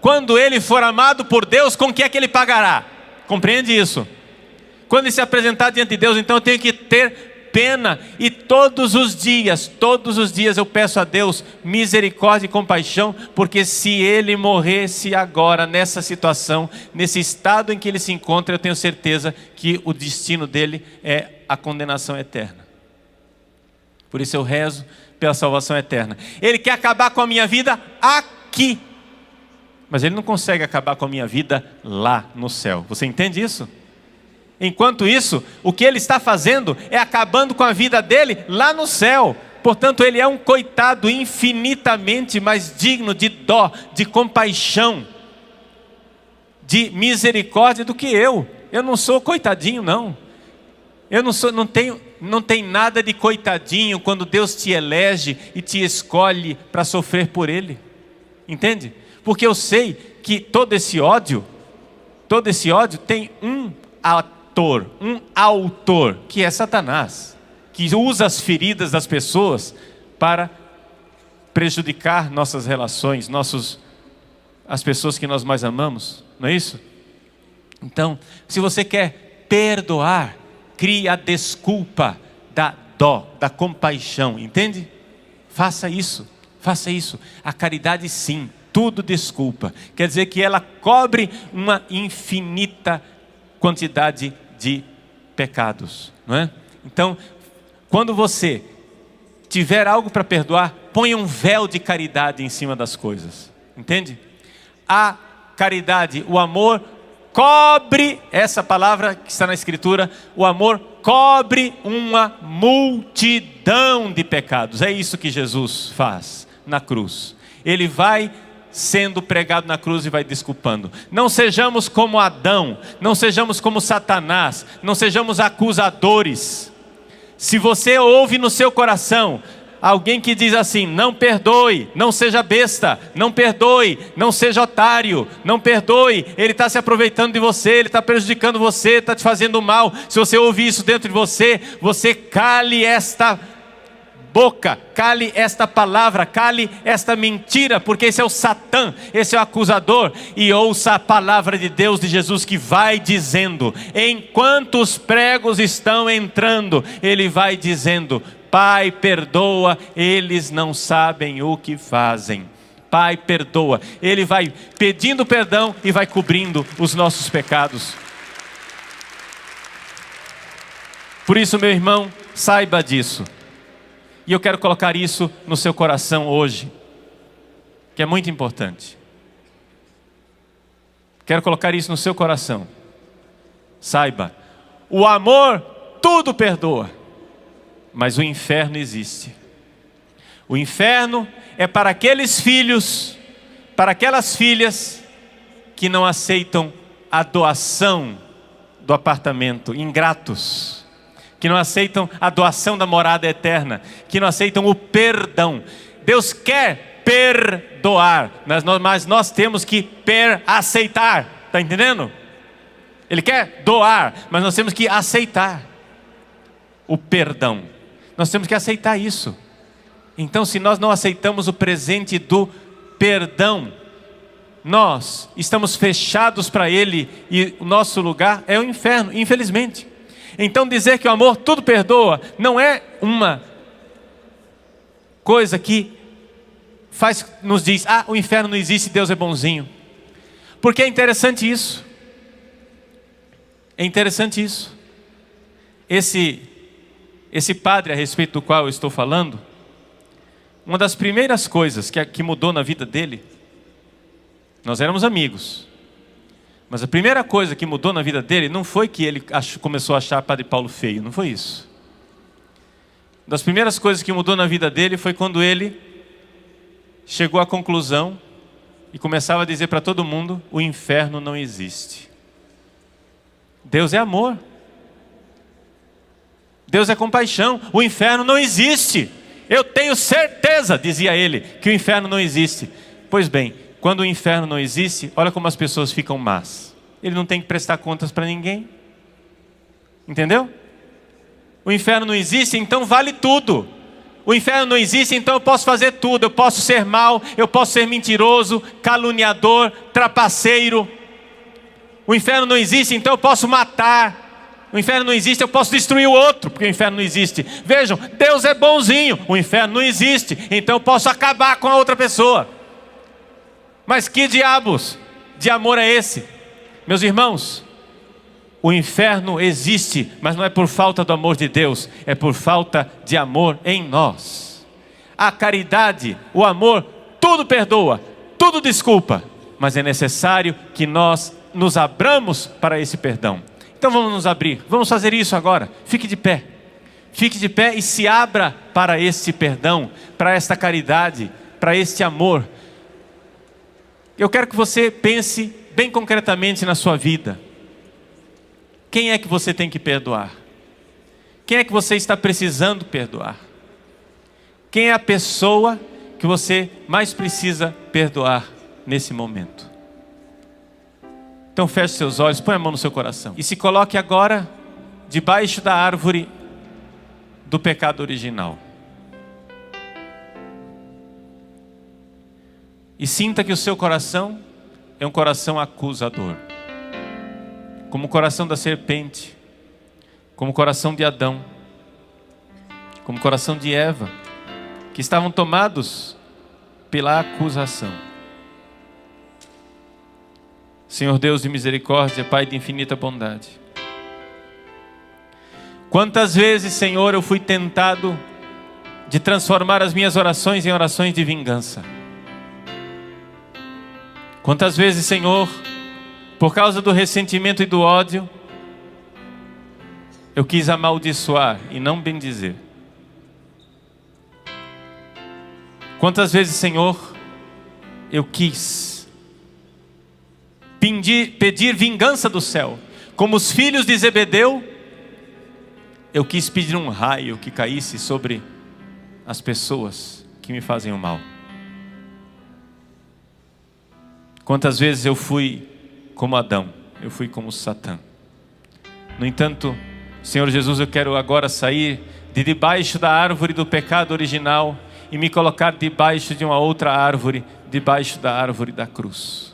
quando ele for amado por Deus, com o que é que ele pagará? Compreende isso? Quando ele se apresentar diante de Deus, então eu tenho que ter pena, e todos os dias eu peço a Deus misericórdia e compaixão, porque se ele morresse agora nessa situação, nesse estado em que ele se encontra, eu tenho certeza que o destino dele é a condenação eterna. Por isso eu rezo pela salvação eterna. Ele quer acabar com a minha vida aqui, mas ele não consegue acabar com a minha vida lá no céu. Você entende isso? Enquanto isso, o que ele está fazendo é acabando com a vida dele lá no céu. Portanto, ele é um coitado infinitamente mais digno de dó, de compaixão, de misericórdia do que eu. Eu não sou coitadinho, não. Eu não tenho nada de coitadinho quando Deus te elege e te escolhe para sofrer por Ele. Entende? Porque eu sei que todo esse ódio tem um autor, que é Satanás, que usa as feridas das pessoas para prejudicar nossas relações, as pessoas que nós mais amamos, não é isso? Então, se você quer perdoar, crie a desculpa da dó, da compaixão, entende? Faça isso. A caridade sim, tudo desculpa. Quer dizer que ela cobre uma infinita quantidade de pecados, não é? Então, quando você tiver algo para perdoar, ponha um véu de caridade em cima das coisas, entende? A caridade, o amor cobre, essa palavra que está na Escritura, o amor cobre uma multidão de pecados. É isso que Jesus faz na cruz. Ele vai sendo pregado na cruz e vai desculpando. Não sejamos como Adão, não sejamos como Satanás, não sejamos acusadores. Se você ouve no seu coração alguém que diz assim: não perdoe, não seja besta, não perdoe, não seja otário, não perdoe, ele está se aproveitando de você, ele está prejudicando você, está te fazendo mal. Se você ouvir isso dentro de você, você cale esta boca, cale esta palavra, cale esta mentira, porque esse é o Satã, esse é o acusador. E ouça a palavra de Deus, de Jesus, que vai dizendo, enquanto os pregos estão entrando, ele vai dizendo: Pai, perdoa, eles não sabem o que fazem. Pai, perdoa. Ele vai pedindo perdão e vai cobrindo os nossos pecados. Por isso, meu irmão, saiba disso. E eu quero colocar isso no seu coração hoje, que é muito importante. Quero colocar isso no seu coração. Saiba, o amor tudo perdoa, mas o inferno existe. O inferno é para aqueles filhos, para aquelas filhas que não aceitam a doação do apartamento, ingratos, que não aceitam a doação da morada eterna, que não aceitam o perdão. Deus quer perdoar, mas nós temos que aceitar, está entendendo? Ele quer doar, mas nós temos que aceitar o perdão. Nós temos que aceitar isso. Então, se nós não aceitamos o presente do perdão, nós estamos fechados para Ele, e o nosso lugar é o inferno, infelizmente. Então, dizer que o amor tudo perdoa não é uma coisa que nos diz: o inferno não existe, Deus é bonzinho. Porque é interessante isso. É interessante isso. Esse padre a respeito do qual eu estou falando, Uma das primeiras coisas que mudou na vida dele, nós éramos amigos, mas a primeira coisa que mudou na vida dele não foi que ele começou a achar Padre Paulo feio, não foi isso. Uma das primeiras coisas que mudou na vida dele foi quando ele chegou à conclusão e começava a dizer para todo mundo: o inferno não existe. Deus é amor. Deus é compaixão. O inferno não existe. Eu tenho certeza, dizia ele, que o inferno não existe. Pois bem, quando o inferno não existe, olha como as pessoas ficam más. Ele não tem que prestar contas para ninguém. Entendeu? O inferno não existe, então vale tudo. O inferno não existe, então eu posso fazer tudo. Eu posso ser mau, eu posso ser mentiroso, caluniador, trapaceiro. O inferno não existe, então eu posso matar. O inferno não existe, eu posso destruir o outro, porque o inferno não existe. Vejam, Deus é bonzinho, o inferno não existe, então eu posso acabar com a outra pessoa. Mas que diabos de amor é esse? Meus irmãos, o inferno existe, mas não é por falta do amor de Deus, é por falta de amor em nós. A caridade, o amor, tudo perdoa, tudo desculpa, mas é necessário que nós nos abramos para esse perdão. Então vamos nos abrir, vamos fazer isso agora. Fique de pé e se abra para este perdão, para esta caridade, para este amor. Eu quero que você pense bem concretamente na sua vida. Quem é que você tem que perdoar? Quem é que você está precisando perdoar? Quem é a pessoa que você mais precisa perdoar nesse momento? Então feche seus olhos, põe a mão no seu coração e se coloque agora debaixo da árvore do pecado original. E sinta que o seu coração é um coração acusador, como o coração da serpente, como o coração de Adão, como o coração de Eva, que estavam tomados pela acusação. Senhor Deus de misericórdia, Pai de infinita bondade, quantas vezes, Senhor, eu fui tentado de transformar as minhas orações em orações de vingança. Quantas vezes, Senhor, por causa do ressentimento e do ódio, eu quis amaldiçoar e não bendizer. Quantas vezes, Senhor, eu quis pedir vingança do céu, como os filhos de Zebedeu, eu quis pedir um raio que caísse sobre as pessoas que me fazem o mal. Quantas vezes eu fui como Adão, eu fui como Satã. No entanto, Senhor Jesus, eu quero agora sair de debaixo da árvore do pecado original e me colocar debaixo de uma outra árvore, debaixo da árvore da cruz.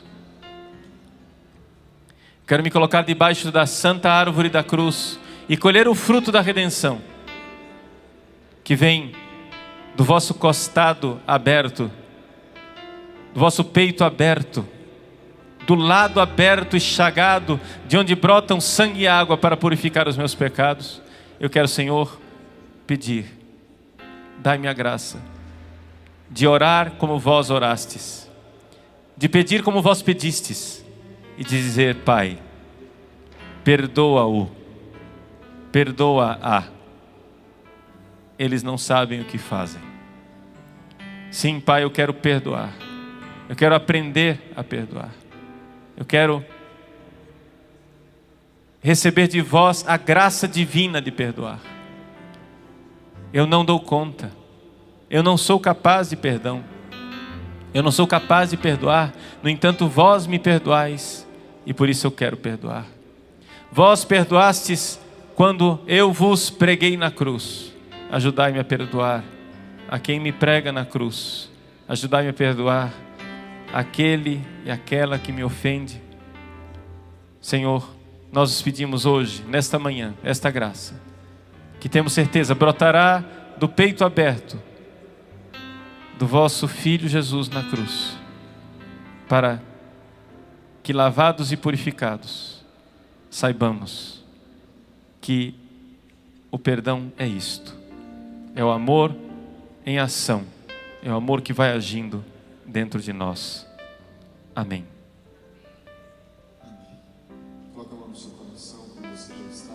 Quero me colocar debaixo da santa árvore da cruz e colher o fruto da redenção, que vem do vosso costado aberto, do vosso peito aberto, do lado aberto e chagado, de onde brotam sangue e água para purificar os meus pecados. Eu quero, Senhor, pedir, dai-me a graça de orar como vós orastes, de pedir como vós pedistes, e de dizer: Pai, perdoa-o, perdoa-a, eles não sabem o que fazem. Sim, Pai, eu quero perdoar, eu quero aprender a perdoar, eu quero receber de vós a graça divina de perdoar. Eu não dou conta, eu não sou capaz de perdão, eu não sou capaz de perdoar. No entanto, vós me perdoais, e por isso eu quero perdoar. Vós perdoastes quando eu vos preguei na cruz. Ajudai-me a perdoar a quem me prega na cruz. Ajudai-me a perdoar aquele e aquela que me ofende. Senhor, nós os pedimos hoje, nesta manhã, esta graça, que temos certeza brotará do peito aberto do vosso Filho Jesus na cruz, para que, lavados e purificados, saibamos que o perdão é isto, é o amor em ação, É o amor que vai agindo dentro de nós. Amém. Coloca a mão no seu coração, como você já está.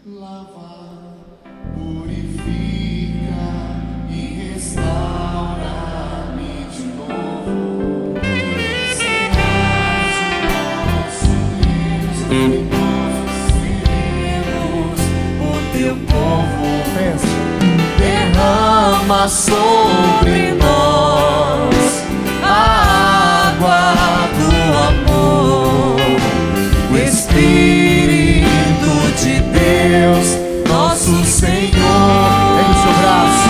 Lava, purifica e restaura-me de novo. Serás o nosso Deus e nós seremos o teu povo. Derrama sobre nós a água do amor, o Espírito de Deus, nosso Senhor. Pegue o seu braço,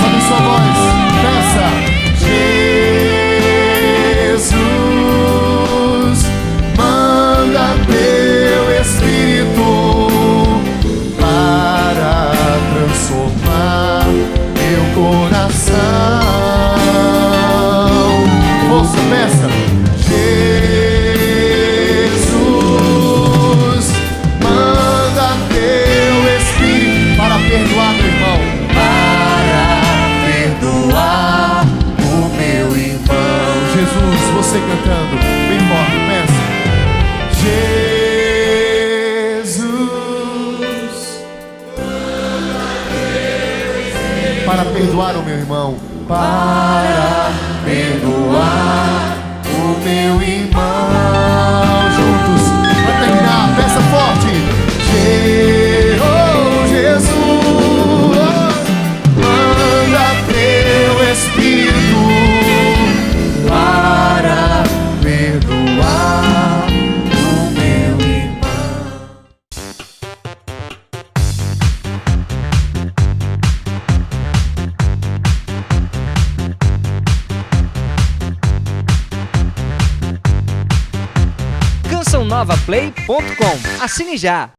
sobe sua voz, peça. Jesus, manda teu Espírito para transformar meu coração. Força, peça. Jesus, manda teu Espírito para perdoar meu irmão. Para perdoar o meu irmão. Jesus, você cantando, bem forte, peça. Jesus, para perdoar o meu irmão. Para perdoar o meu irmão. Juntos, para terminar, peça forte. Jesus, manda teu Espírito para perdoar o meu irmão. CançãoNovaPlay.com. Assine já!